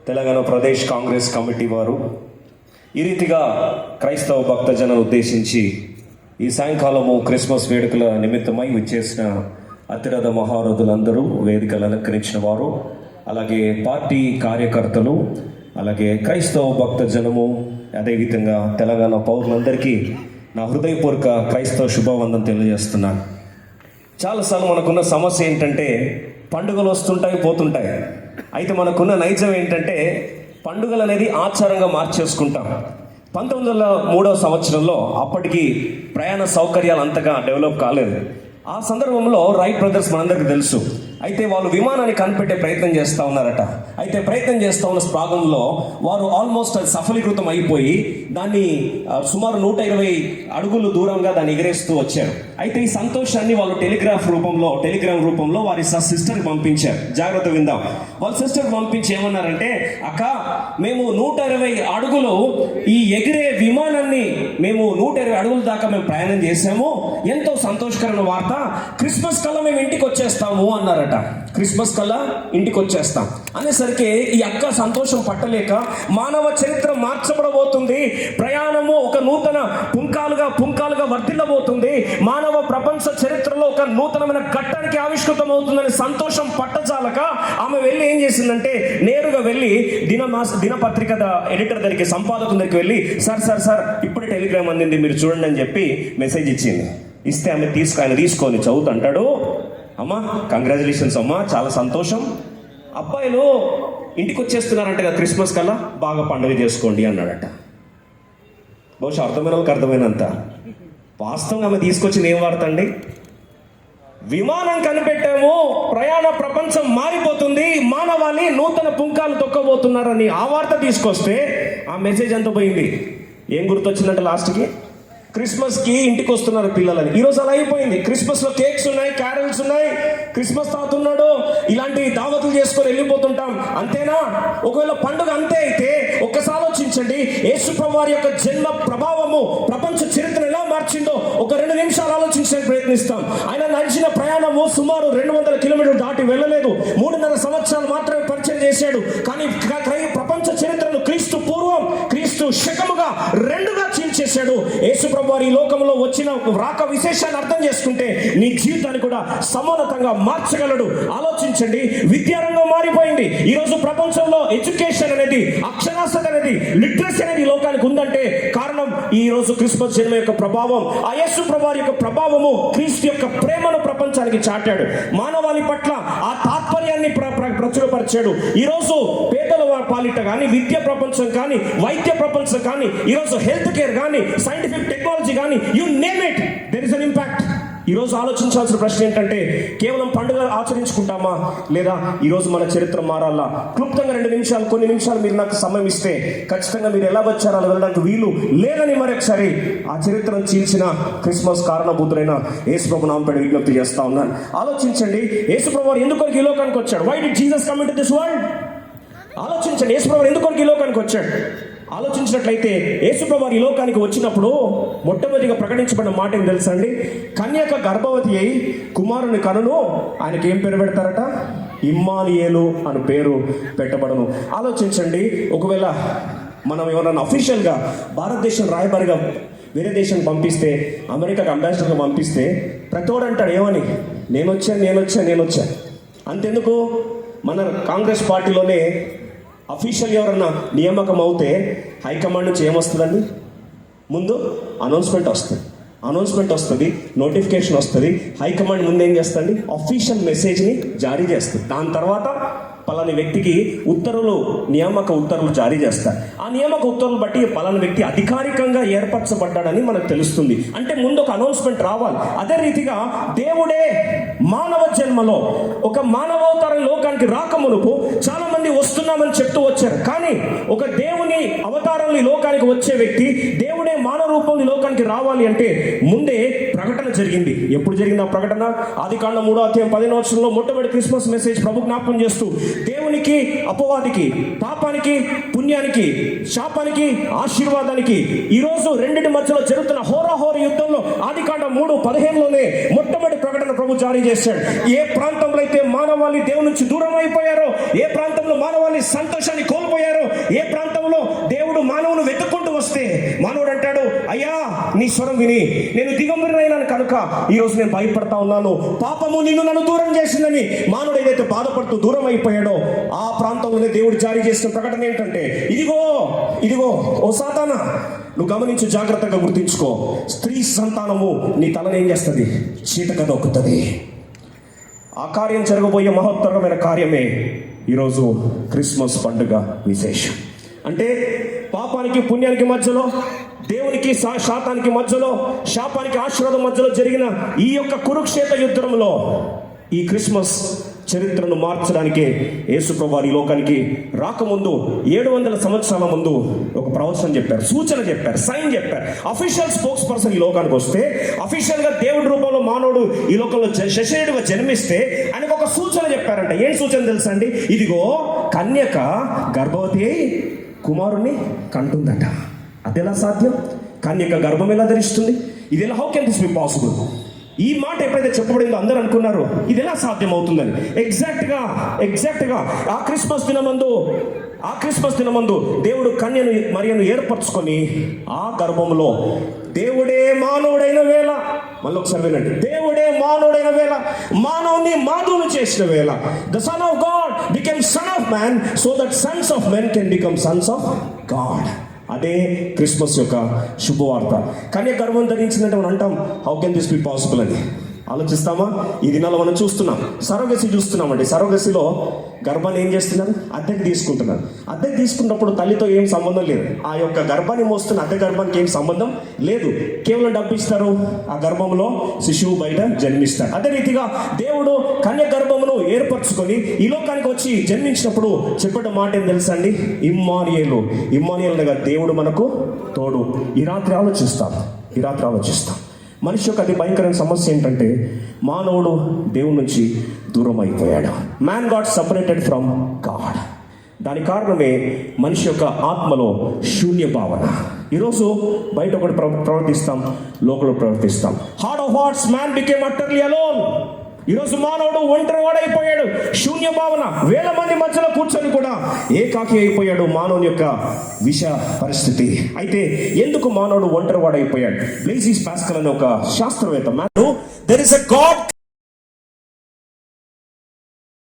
Telangana Pradesh Congress committee వారు ఈ రీతిగా క్రైస్తవ భక్తజనం ఉద్దేశించి ఈ సాయంకాలము క్రిస్మస్ వేడుకల నిమిత్తమై విచ్చేసిన అతిరథ మహారథులందరూ వేదికలు అలంకరించిన వారు, అలాగే పార్టీ కార్యకర్తలు, అలాగే క్రైస్తవ భక్తజనము, అదేవిధంగా తెలంగాణ పౌరులందరికీ నా హృదయపూర్వక క్రైస్తవ శుభవందనం తెలియజేస్తున్నాను. చాలాసార్లు మనకున్న సమస్య ఏంటంటే పండుగలు వస్తుంటాయి, పోతుంటాయి. అయితే మనకున్న నైజం ఏంటంటే పండుగలు అనేది ఆచారంగా మార్చేసుకుంటాం. 1903 సంవత్సరంలో అప్పటికి ప్రయాణ సౌకర్యాలు అంతగా డెవలప్ కాలేదు. ఆ సందర్భంలో రైట్ బ్రదర్స్ మనందరికీ తెలుసు. అయితే వాళ్ళు విమానాన్ని కనిపెట్టే ప్రయత్నం చేస్తూ ఉన్నారట. అయితే ప్రయత్నం చేస్తూ ఉన్న భాగంలో వారు ఆల్మోస్ట్ అది సఫలీకృతం అయిపోయి దాన్ని సుమారు 120 అడుగులు దూరంగా దాన్ని ఎగిరేస్తూ వచ్చారు. అయితే ఈ సంతోషాన్ని వాళ్ళు టెలిగ్రామ్ రూపంలో వారి సిస్టర్కి పంపించారు. జాగ్రత్త విందాం. వాళ్ళ సిస్టర్కి పంపించి ఏమన్నారంటే, అక్క, మేము 120 అడుగులు ఈ ఎగిరే విమానాన్ని మేము 120 అడుగుల దాకా మేము ప్రయాణం చేశాము, ఎంతో సంతోషకరమైన వార్త, క్రిస్మస్ కల్లా మేము ఇంటికి వచ్చేస్తాము అన్నారట. క్రిస్మస్ కల్లా ఇంటికి వచ్చేస్తాం అనేసరికి ఈ అక్క సంతోషం పట్టలేక, మానవ చరిత్ర మార్చబడబోతుంది, ప్రయాణము ఒక నూతన పుంకాలుగా వర్ధిల్లబోతుంది, మానవ ప్రపంచ చరిత్రలో ఒక నూతనమైన ఘట్టానికి ఆవిష్కృతం అవుతుందని సంతోషం పట్టజాలక ఆమె వెళ్ళి ఏం చేసిందంటే, నేరుగా వెళ్ళి దినపత్రిక ఎడిటర్ దగ్గరికి, సంపాదకుల దగ్గరికి వెళ్ళి, సార్ ఇప్పుడే టెలిగ్రామ్ అందింది, మీరు చూడండి అని చెప్పి మెసేజ్ ఇచ్చింది. ఇస్తే ఆయన తీసుకొని చదువుతుంటాడు, అమ్మా కంగ్రాచులేషన్స్ అమ్మా, చాలా సంతోషం, అబ్బాయిలు ఇంటికి వచ్చేస్తున్నారంట కదా క్రిస్మస్ కల్లా, బాగా పండుగ చేసుకోండి అన్నాడట. బహుశా అర్థమైన వాళ్ళకి అర్థమైనంత. వాస్తవంగా ఆమె తీసుకొచ్చింది ఏం వార్త అండి? విమానం కనిపెట్టాము, ప్రయాణ ప్రపంచం మారిపోతుంది, మానవాళి నూతన పుంకాలు తొక్కబోతున్నారని ఆ వార్త తీసుకొస్తే ఆ మెసేజ్ అంతా పోయింది. ఏం గుర్తొచ్చిందంటే లాస్ట్కి క్రిస్మస్కి ఇంటికి వస్తున్నారు పిల్లలని. ఈరోజు అలా అయిపోయింది. క్రిస్మస్లో కేక్స్ ఉన్నాయి, క్యారల్స్ ఉన్నాయి, క్రిస్మస్ తాత ఉన్నాడు, ఇలాంటి దావతులు చేసుకొని వెళ్ళిపోతుంటాం, అంతేనా? ఒకవేళ పండుగ అంతే అయితే ఒక్కసారి ఆలోచించండి, యేసుప్రభువు వారి యొక్క జన్మ ప్రభావము ప్రపంచ చరిత్రను ఎలా మార్చిందో ఒక 2 నిమిషాలు ఆలోచించడానికి ప్రయత్నిస్తాం. ఆయన నడిచిన ప్రయాణము సుమారు 200 కిలోమీటర్లు దాటి వెళ్ళలేదు. 3.5 సంవత్సరాలు మాత్రమే పరిచయం చేశాడు. కానీ ప్రపంచ చరిత్రను క్రీస్తు పూర్వం, క్రీస్తు శకముగా 2గా చీల్చేశాడు. యేసుప్రభువు వారి ఈ లోకంలో వచ్చిన రాక విశేషాన్ని అర్థం చేసుకుంటే నీ జీవితాన్ని కూడా సమానతంగా మార్చగలడు. ఆలోచించండి, విద్యారంగం మారిపోయింది. ఈరోజు ప్రపంచంలో ఎడ్యుకేషన్ అనేది, అక్షరాస్యత అనేది, లిటరసీ అనేది లోకానికి ఉందంటే కారణం ఈ రోజు క్రిస్మస్ జన్మ యొక్క ప్రభావం. ఆ యేసు ప్రభువు యొక్క ప్రభావము, క్రీస్తు యొక్క ప్రేమను ప్రపంచానికి చాటాడు. మానవాళి పట్ల ఆ తాత్పర్యాన్ని ప్రచురపరిచాడు. ఈరోజు పేదల పాలిట కానీ, విద్య ప్రపంచం కానీ, వైద్య ప్రపంచం కానీ, ఈరోజు హెల్త్ కేర్ కానీ, సైంటిఫిక్ టెక్నాలజీ కానీ, you name it, there is an impact. ఈరోజు ఆలోచించాల్సిన ప్రశ్న ఏంటంటే, కేవలం పండుగ ఆచరించుకుంటామా, లేదా ఈరోజు మన చరిత్ర మారాలా? క్లుప్తంగా కొన్ని నిమిషాలు మీరు నాకు సమయం ఇస్తే ఖచ్చితంగా మీరు ఎలా వచ్చారో అలా వెళ్ళడానికి వీలు లేదని మరొకసారి ఆ చరిత్రను చీల్చిన క్రిస్మస్ కారణభూతులైన యేసుప్రభు నామమున విజ్ఞప్తి చేస్తా ఉన్నాను. ఆలోచించండి, యేసుప్రభు ఎందుకు ఈ లోకానికి వచ్చాడు? Why did Jesus come into this world? ఆలోచించండి, యేసుప్రభు ఎందుకు ఈ లోకానికి వచ్చాడు? ఆలోచించినట్లయితే యేసుప్రభు ఈ లోకానికి వచ్చినప్పుడు మొట్టమొదటిగా ప్రకటించబడిన మాట ఏం తెలుసా అండి? కన్యక గర్భవతి అయి కుమారుని కనును, ఆయనకి ఏం పేరు పెడతారట? ఇమ్మానుయేలు అని పేరు పెట్టబడను. ఆలోచించండి, ఒకవేళ మనం ఎవరన్నా అఫీషియల్గా భారతదేశం రాయబారిగా వేరే దేశం పంపిస్తే, అమెరికాకి అంబాసిడర్గా పంపిస్తే ప్రతోడు అంటాడు ఏమని? నేను వచ్చాను. అంతెందుకు, మన కాంగ్రెస్ పార్టీలోనే అఫీషియల్ ఎవరన్నా నియామకం అవుతే హైకమాండ్ నుంచి ఏమొస్తుందండి? ముందు అనౌన్స్మెంట్ వస్తుంది, నోటిఫికేషన్ వస్తుంది. హైకమాండ్ ముందు ఏం చేస్తుంది? అఫీషియల్ మెసేజ్ని జారీ చేస్తుంది. దాని తర్వాత పలాని వ్యక్తికి నియామక ఉత్తర్వులు జారీ చేస్తారు. ఆ నియామక ఉత్తర్వులు బట్టి పలాని వ్యక్తి అధికారికంగా ఏర్పరచబడ్డాడని మనకు తెలుస్తుంది. అంటే ముందు ఒక అనౌన్స్మెంట్ రావాలి. అదే రీతిగా దేవుడే మానవ జన్మలో ఒక మానవావతారం లోకానికి రాకమునుపు చాలా మంది వస్తున్నామని చెప్తూ వచ్చారు. కానీ ఒక దేవుని అవతారంలో ఈ లోకానికి వచ్చే వ్యక్తి, దేవుడే మానవ రూపంలో ఈ లోకానికి రావాలి అంటే ముందే ప్రకటన జరిగింది. ఎప్పుడు జరిగింది ఆ ప్రకటన? ఆదికాండం 3వ అధ్యాయం 15వ వచనంలో మొట్టమొదటి క్రిస్మస్ మెసేజ్ ప్రభు జ్ఞాపకం చేస్తూ, దేవునికి అపవాదికి, పాపానికి పుణ్యానికి, శాపానికి ఆశీర్వాదానికి ఈరోజు రెండింటి మధ్యలో జరుగుతున్న హోరాహోరీ యుద్ధంలో ఆదికాండం 3:15లోనే మొట్టమొదటి ప్రకటన ప్రభు జారీ చేశాడు. ఏ ప్రాంతంలో అయితే మానవాళి దేవుని నుంచి దూరం అయిపోయారో, ఏ ప్రాంతంలో మానవాళి కావాలి, సంతోషాన్ని కోల్పోయారు. ఏ ప్రాంతంలో దేవుడు మానవుని వెతుక్కుంటూ వస్తే మానవుడు అంటాడు, అయ్యా నీ స్వరం విని నేను దిగంబరినైనాను కనుక ఈరోజు నేను భయపడతా ఉన్నాను, పాపము నిన్ను నన్ను దూరం చేసిందని మానవుడు ఏదైతే బాధపడుతూ దూరం అయిపోయాడో ఆ ప్రాంతంలోనే దేవుడు జారీ చేసిన ప్రకటన ఏంటంటే, ఇదిగో ఇదిగో ఓ సాతానా, నువ్వు గమనించు, జాగ్రత్తగా గుర్తించుకో, స్త్రీ సంతానము నీ తలను ఏం చేస్తుంది, చీటక దొక్కుతుంది. ఆ కార్యం జరగబోయే మహోత్తరమైన కార్యమే ఈరోజు క్రిస్మస్ పండుగ విశేషం. అంటే పాపానికి పుణ్యానికి మధ్యలో, దేవునికి శాతానికి మధ్యలో, శాపానికి ఆశీర్వాదం మధ్యలో జరిగిన ఈ యొక్క కురుక్షేత్ర యుద్ధంలో ఈ క్రిస్మస్ చరిత్రను మార్చడానికి యేసుప్రభువు ఈ లోకానికి రాకముందు 700 సంవత్సరాల ముందు ఒక ప్రవచనం చెప్పారు, సూచన చెప్పారు, సైన్ చెప్పారు. అఫీషియల్ స్పోక్స్ పర్సన్ ఈ లోకానికి వస్తే, అఫీషియల్ గా దేవుడి రూపంలో మానవుడు ఈ లోకంలో శశేయుడిగా జన్మిస్తే ఆయనకు ఒక సూచన చెప్పారంట. ఏం సూచన తెలుసా అండి? ఇదిగో కన్యక గర్భవతి అయి కుమారుణ్ణి కంటుందట. అదెలా సాధ్యం? కన్యక గర్భం ఎలా ధరిస్తుంది? ఇది ఎలా, how can this be possible? ఈ మాట ఎప్పుడైతే చెప్పబడిందో అందరూ అనుకున్నారు ఇది ఎలా సాధ్యం అవుతుందని. ఎగ్జాక్ట్ గా ఆ క్రిస్మస్ దినమందు దేవుడు కన్యను మరియను ఏర్పరచుకొని ఆ గర్భంలో దేవుడే మానవుడైన వేళ, మళ్ళీ ఒకసారి వినండి, దేవుడే మానవుడైన వేళ, మానవుని మాధవుని చేసిన వేళ, the son of God became son of man so that sons of men can become sons of God. అదే క్రిస్మస్ యొక్క శుభవార్త. కన్య గర్భం ధరించిందంటే మనం అంటాం, how can this be possible అని ఆలోచిస్తామా? ఈ దినాల్లో మనం చూస్తున్నాం, సరోగసి చూస్తున్నామండి. సరోగసిలో గర్భాన్ని ఏం చేస్తున్నారు? అద్దెకి తీసుకుంటున్నారు. అద్దెకి తీసుకున్నప్పుడు తల్లితో ఏం సంబంధం లేదు. ఆ యొక్క గర్భాన్ని మోస్తున్న అద్దె గర్భానికి ఏం సంబంధం లేదు. కేవలం డబ్బు ఇస్తారు, ఆ గర్భంలో శిశువు బయట జన్మిస్తారు. అదే రీతిగా దేవుడు కన్య గర్భమును ఏర్పరచుకొని ఈ లోకానికి వచ్చి జన్మించినప్పుడు చెప్పడం మాట ఏం తెలుసా అండి? ఇమ్మానుయేలు అనగా దేవుడు మనకు తోడు. ఈ రాత్రి ఆలోచిస్తాం. మనిషి యొక్క అతి భయంకరమైన సమస్య ఏంటంటే మానవుడు దేవుడి నుంచి దూరం అయిపోయాడు. Man got separated from God. దాని కారణమే మనిషి యొక్క ఆత్మలో శూన్య భావన. ఈరోజు బయట ఒకటి ప్రవర్తిస్తాం, లోపల ప్రవర్తిస్తాం. Heart of hearts man became utterly alone. ఈరోజు మానవుడు ఒంటరి వాడైపోయాడు, శూన్య భావన. 1000 మంది మధ్యలో కూర్చొని కూడా ఏకాకి అయిపోయాడు. మానవుని యొక్క విష పరిస్థితి. అయితే ఎందుకు మానవుడు ఒంటరి వాడైపోయాడు? బ్లైజీస్ పాస్కల్ అనే ఒక శాస్త్రవేత్త, there is a God